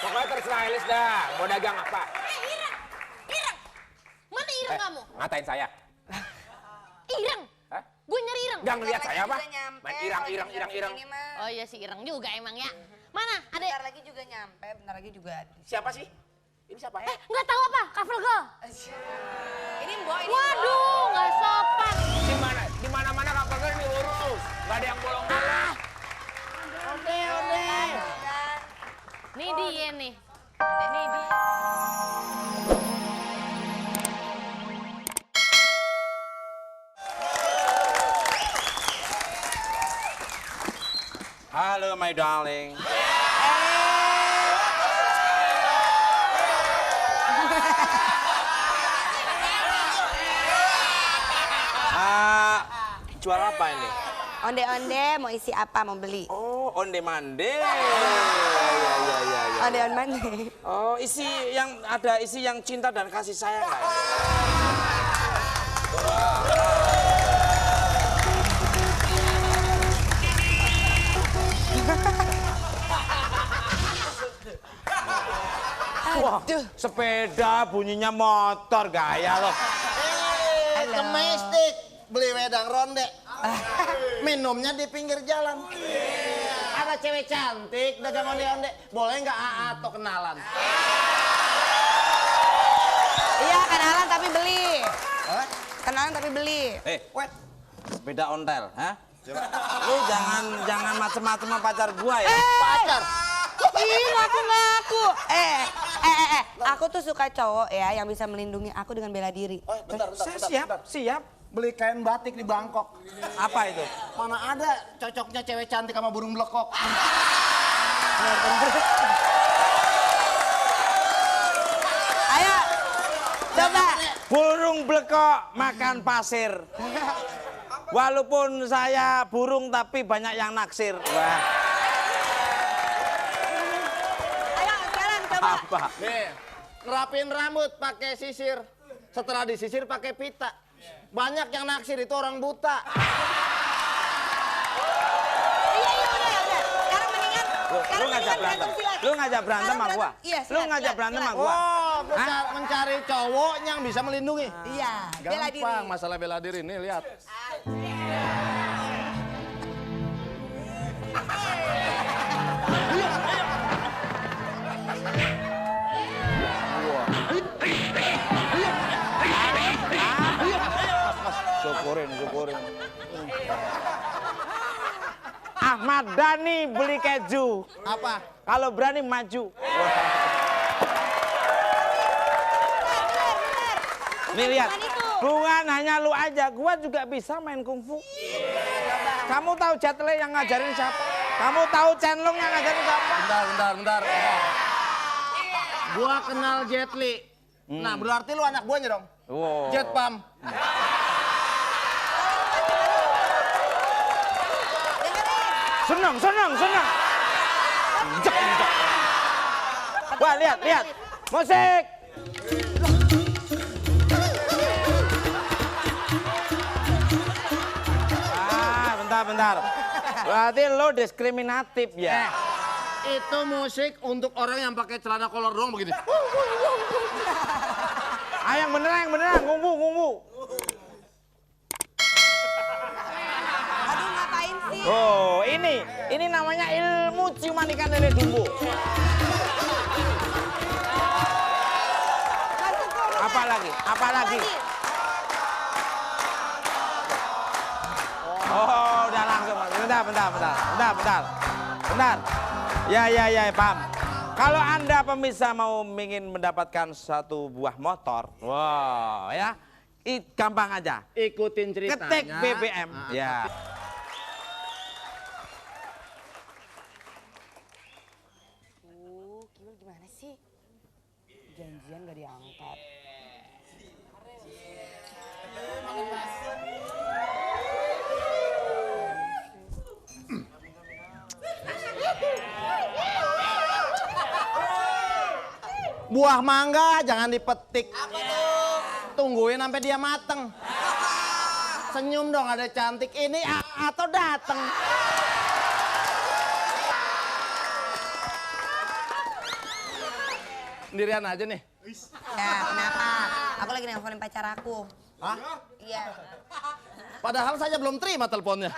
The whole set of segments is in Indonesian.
Pokoknya terserah Elis dah, mau dagang apa? Ireng! Ireng! Mana Ireng kamu? Ngatain saya? Ireng! Hah? Gue nyari Ireng. Nggak ngeliat saya apa? Nyampe, Main irang. Oh iya si Ireng juga emang ya. Mana? Ada? Bentar lagi juga nyampe, bentar lagi juga ada. Siapa sih? Ini siapa? Nggak tahu apa? Couple girl. Ini Mbok, ini Waduh, nggak sopan. Di mana-mana kapal ini lurus. Nggak ada yang bolong-bolong. Onde. Nih dia nih. Nih dia. Halo my darling. Jual apa ini? Onde-onde mau isi apa, mau beli? Oh, onde mande. Onde-onde. Oh, isi yang cinta dan kasih sayang nggak? Wah, sepeda bunyinya motor, gaya loh. Domestik, beli wedang ronde. Minumnya di pinggir jalan. Ada cewek cantik dagang onde-onde, boleh nggak atau kenalan? Iya, kenalan tapi beli. Kenalan tapi beli. Sepeda ontel, hah? Lu jangan macem-macem sama pacar gua ya. Pacar. Ih, ngaku-ngaku. Aku tuh suka cowok ya yang bisa melindungi aku dengan bela diri. Bentar. Siap. Beli kain batik di Bangkok. Apa itu? Mana ada cocoknya cewek cantik sama burung blekok. Ayo, coba. Burung blekok makan pasir. Walaupun saya burung tapi banyak yang naksir. Wah. Ayo, sekarang coba. Apa? Nih, ngerapin rambut pakai sisir. Setelah disisir pakai pita. Banyak yang naksir itu orang buta. Iya, udah. Sekarang mendingan. Lu ngajak berantem. Lu ngajak berantem sama gua. Iya, Lu ngajak berantem sama gua. Oh, mencari cowok yang bisa melindungi. Iya, bela diri. Gampang masalah bela diri nih, lihat. Syukurin. Ahmad Dhani beli keju. Apa? Kalau berani maju. Nih lihat, bukan hanya lu aja, gua juga bisa main kungfu. Kamu tahu Jet Li yang ngajarin siapa? Kamu tahu Chen Long yang ngajarin siapa? Bentar. Gua kenal Jet Li. Nah, berarti lu anak buahnya dong? Wow. Jet Pam. Senang. Injak. Wah, lihat. Musik. Bentar. Berarti lo diskriminatif ya? Itu musik untuk orang yang pakai celana kolor doang begini. Yang beneran, ngumbu. Aduh, ngapain sih? Oh, ini namanya ilmu ciuman ikan lele dumbo. Apa lagi? Oh, udah langsung. Bentar. Ya, paham. Kalau Anda pemirsa ingin mendapatkan satu buah motor, wow, ya, gampang aja. Ikutin ceritanya. Ketik BBM. Ya. Gimana gimana sih? Janjian gak diangkat. Buah mangga jangan dipetik. Tungguin sampai dia mateng. Senyum dong, ada cantik ini atau dateng. Sendirian aja nih. Ya, kenapa? Aku lagi nelfonin pacar aku. Hah? Iya. Padahal saya belum terima teleponnya.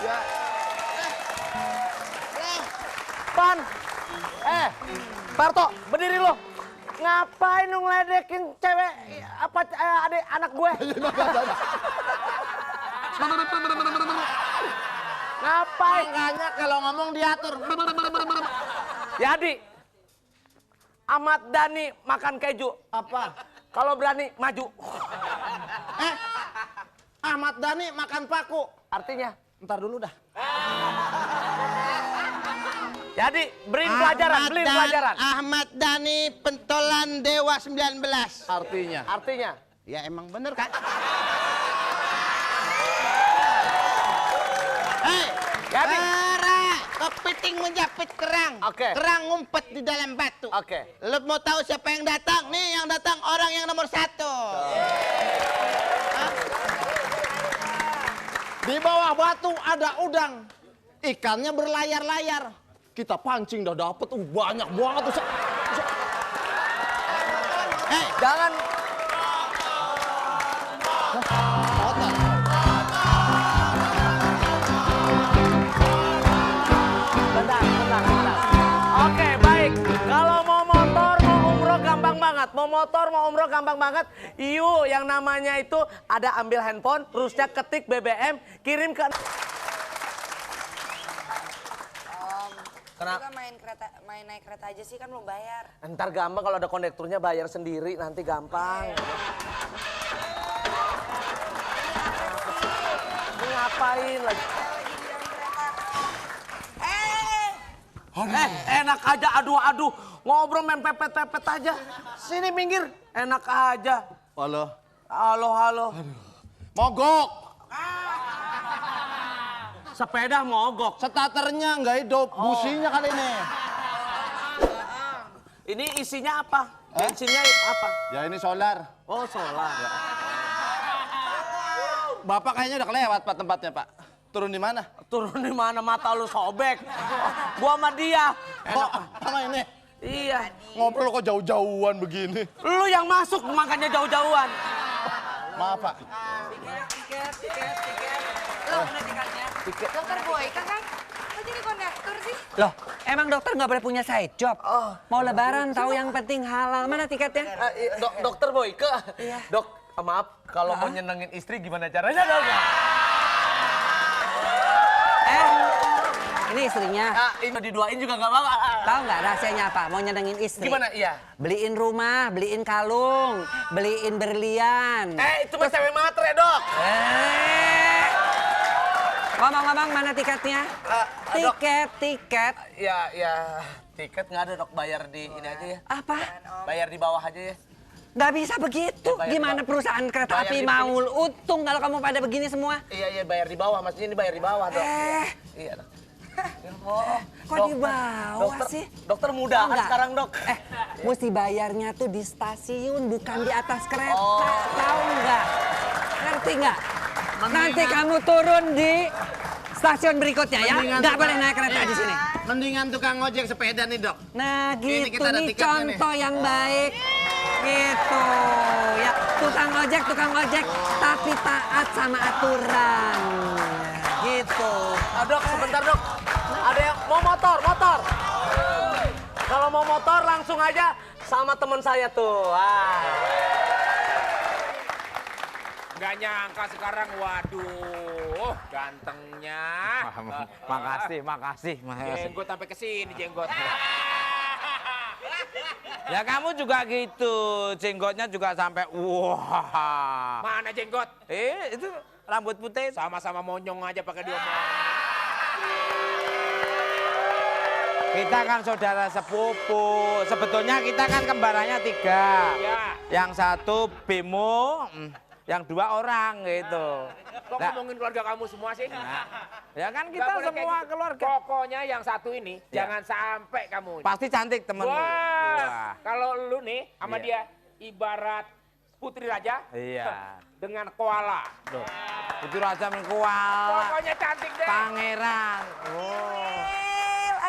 Ya. Pan. Parto, berdiri lo. Ngapain lu ngeledekin cewek adik anak gue? Ngapain? Makanya kalau ngomong diatur. Jadi, Ahmad Dhani makan keju. Apa? Kalau berani maju. Ahmad Dhani makan paku. Artinya, Ntar dulu dah. jadi beliin pelajaran. Ahmad Dhani pentolan Dewa 19. Artinya, Ya emang bener kan? jadi, Kepiting menjapit kerang. Oke. Kerang ngumpet di dalam batu. Oke. Lu mau tahu siapa yang datang? Nih yang datang orang yang nomor 1. Hah? Di bawah batu ada udang. Ikannya berlayar-layar. Kita pancing dah dapet banyak banget tuh. jangan Kotor. bentar. Oke, baik. Kalau mau motor, mau umroh gampang banget. Mau motor, mau umroh gampang banget. Yuk, yang namanya itu ada ambil handphone, terusnya ketik BBM, kirim ke... Kenapa? Main naik kereta aja sih kan belum bayar. Ntar gampang kalau ada kondekturnya bayar sendiri, nanti gampang. Ini ngapain lagi? Enak aja, aduh. Ngobrol main pepet-pepet aja. Sini minggir, enak aja. Halo. Mogok. Sepeda mogok. Starternya nggak hidup, businya kali ini. Ini isinya apa? Bensinnya apa? Ya ini solar. Oh, solar. Bapak kayaknya udah kelewat Pak tempatnya Pak. Turun di mana? Turun di mana, mata lu sobek. Gua sama dia. Oh, sama ini. Iya. Ngobrol kok jauh-jauhan begini. Lu yang masuk makanya jauh-jauhan. Maaf Pak. Tiket. Lo mana tiketnya? Dokter Boyka kan? Kok jadi kondektur sih? Loh, emang dokter nggak boleh punya side job? Mau lebaran tahu yang penting halal. Mana tiketnya? Dokter Boyke. Iya. Dok, maaf kalau mau nyenengin istri gimana caranya dok? Ini istrinya. Ini diduain juga nggak apa-apa. Tahu nggak rahasianya apa? Mau nyenengin istri. Gimana? Iya. Beliin rumah, beliin kalung, beliin berlian. Itu mah cewek matre dok. Ngomong-ngomong mana tiketnya? Dok. Tiket. Ya, tiket nggak ada dok, bayar di ini aja ya. Apa? Bayar di bawah aja ya. Nggak bisa begitu. Bayar di Gimana bawah. perusahaan kereta Bayar api di mau untung kalau kamu pada begini semua? Iya, bayar di bawah. Maksudnya ini bayar di bawah dok. Iya dok. Kok di bawah sih? Dokter muda kan Enggak. sekarang dok. Mesti bayarnya tuh di stasiun, bukan di atas kereta. Tahu nggak? Ngerti nggak? Nanti kamu turun di stasiun berikutnya ya. Nggak boleh naik kereta di sini. Mendingan tukang ojek sepeda nih dok. Nah Ini gitu kita ada nih tiketnya contoh yang baik. Gitu ya. Tukang ojek tapi taat sama aturan. Gitu. Dok, sebentar dok. Ada yang mau motor. Kalau mau motor langsung aja sama teman saya tuh. Wah. Gak nyangka sekarang, waduh, gantengnya. Makasih. Jenggot sampai ke sini jenggot. Ya kamu juga gitu, jenggotnya juga sampai wah. Mana jenggot? Itu rambut putih. Sama-sama monyong aja pakai diomong. Kita kan saudara sepupu. Sebetulnya kita kan kembarannya 3. Ya. Yang satu Bimo, yang 2 orang gitu. Kok Nah, ngomongin keluarga kamu semua sih? ya kan Nggak kita boleh kayak semua gitu. keluarga. Pokoknya yang satu ini jangan sampai kamu. Pasti cantik temenmu. Wah, kalau lu nih sama Iya. dia ibarat putri raja Iya. dengan koala. Itu raja mengkual. Pokoknya cantik deh. Pangeran. Oh.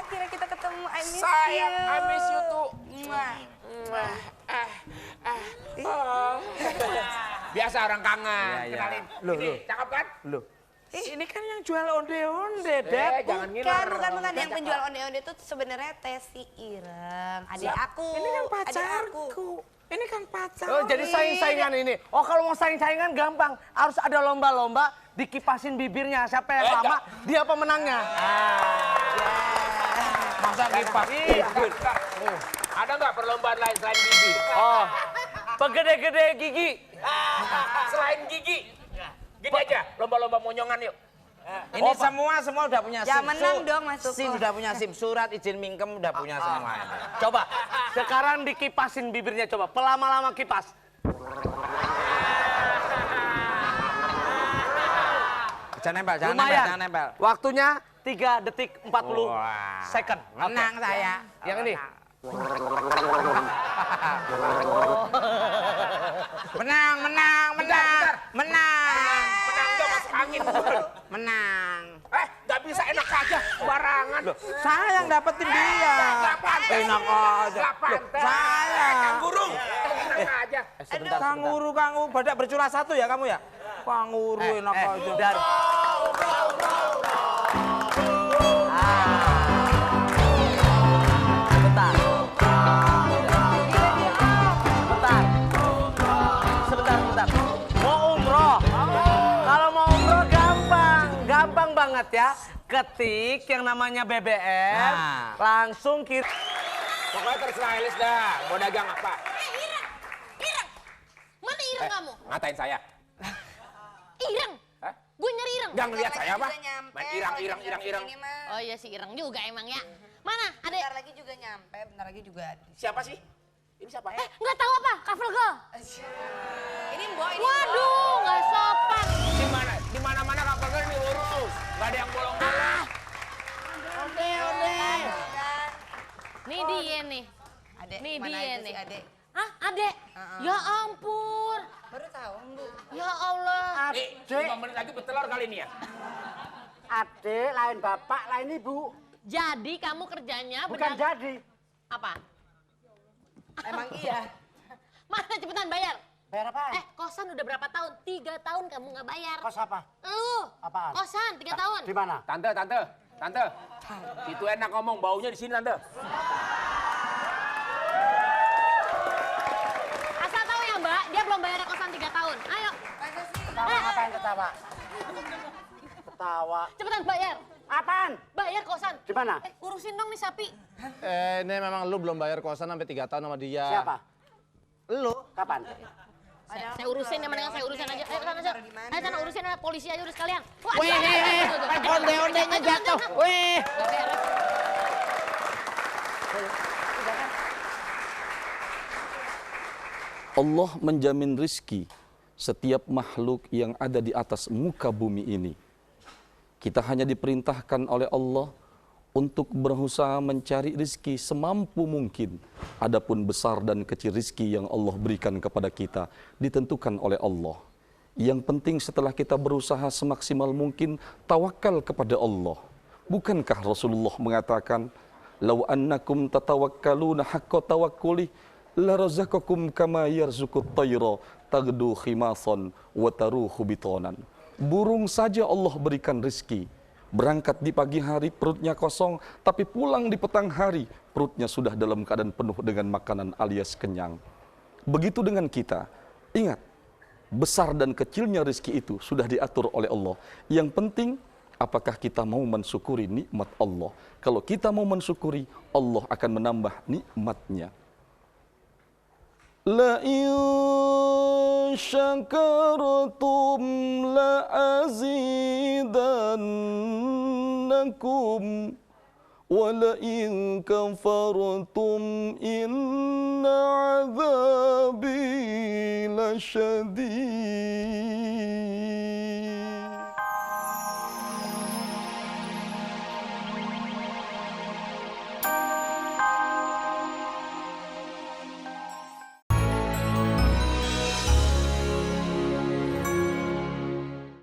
akhirnya kita ketemu. I miss Sayang, you. I miss you too. Mwah. Biasa orang kangen. Iya, iya. Kenalin. Loh, Ini, loh. cakep kan? Loh, ini kan yang jual onde-onde, Dad. Jangan Bukan, ngiler. bukan. Yang penjual onde-onde itu sebenarnya Tesi Ireng. Adik aku. Ini kan Adik aku. pacarku. Ini kan pacar. Oh, jadi saing-saingan ini. Oh, kalau mau saing-saingan gampang. Harus ada lomba-lomba, dikipasin bibirnya. Siapa yang lama, dia pemenangnya. Masa kipas? Iya. Ada nggak perlombaan lain selain bibir? Oh, pegede-gede gigi. Selain gigi? Gini aja, lomba-lomba monyongan yuk. Ini semua udah punya Ya, SIM. menang dong, Mas Tuko. SIM udah punya SIM, surat izin mingkem udah punya semua. Coba, sekarang dikipasin bibirnya coba. Pelama-lama kipas. Jangan nempel, jangan nempel, Lumayan. jangan nempel. Waktunya 3 detik 40 Wah. second. Menang saya. Yang ini. Menang, menang, menang, menang. Menang dong, masuk angin. Menang. Nggak bisa enak aja, barangan. Saya yang dapetin dia. Nggak pantas. Enak aja. Nggak pantas. Saya. Kang Guru, enak aja. Kanguru, badak bercurah satu ya kamu ya? Kanguru enak aja. Dari Sebentar. Mau umroh. Kalau mau umroh gampang banget ya. Ketik yang namanya BBM, Nah. langsung kirim. Pokoknya terserah Elis dah, mau dagang apa? Ireng! Mana Ireng kamu? Ngatain saya. Ireng! Hah? Gue nyari Ireng. Nggak ngeliat saya apa? Juga nyampe, Main kalau irang. jam-jam segini mah. Oh iya si Ireng juga emang ya. Mana? Ada? Bentar lagi juga nyampe, bentar lagi juga. Siapa sih? Ini siapa? Nggak tahu apa? Couple girl. Ini Mbok, ini Waduh, nggak sopan. Di mana-mana kapal kan ini lurus. Nggak ada yang bolong-bolong. Nih dia nih. Adek, Nih mana dia aja nih. sih, Adek? Hah, adek? Ya ampun. Baru tahu, Bu. Ya Allah. Nih, 5 menit lagi bertelur kali ini ya. Adik, lain bapak, lain ibu. Jadi kamu kerjanya Bukan benar- jadi. apa? Emang iya. Mana cepetan bayar? Bayar apa? Kosan udah berapa tahun? 3 tahun kamu nggak bayar. Kos apa? Lu. Apaan? Kosan 3 tahun. Di mana? Tante. Itu enak ngomong, baunya di sini Tante. Asal tahu ya Mbak, dia belum bayar kosan 3 tahun. Ayo, Ketawa, ngapain ketawa? Ketawa. cepetan bayar. Apaan? Bayar kosan. Di mana? Urusin dong nih sapi. Ini memang lu belum bayar kosan sampai 3 tahun sama dia. Siapa? Lu? Kapan? Saya urusin ya, mendingan saya urusin aja. Ayo sana, sana. Ayo sana urusin aja polisi aja udah sekalian. Wah, Onde-ondenya jatuh. Wih. Allah menjamin rizki setiap makhluk yang ada di atas muka bumi ini. Kita hanya diperintahkan oleh Allah untuk berusaha mencari rizki semampu mungkin. Adapun besar dan kecil rizki yang Allah berikan kepada kita ditentukan oleh Allah. Yang penting setelah kita berusaha semaksimal mungkin, tawakal kepada Allah. Bukankah Rasulullah mengatakan, "Lau annakum tatawakkaluna haqqa tawakkuli la razaqakum kama yarzuqut tayra tagdu khimasan wa taruhu bitonan." Burung saja Allah berikan rizki. Berangkat di pagi hari perutnya kosong, tapi pulang di petang hari perutnya sudah dalam keadaan penuh dengan makanan alias kenyang. Begitu dengan kita. Ingat, besar dan kecilnya rizki itu sudah diatur oleh Allah. Yang penting, apakah kita mau mensyukuri nikmat Allah. Kalau kita mau mensyukuri, Allah akan menambah nikmatnya. La in syakartum la azidannakum wa la in kafartum inna azabi lasyadid.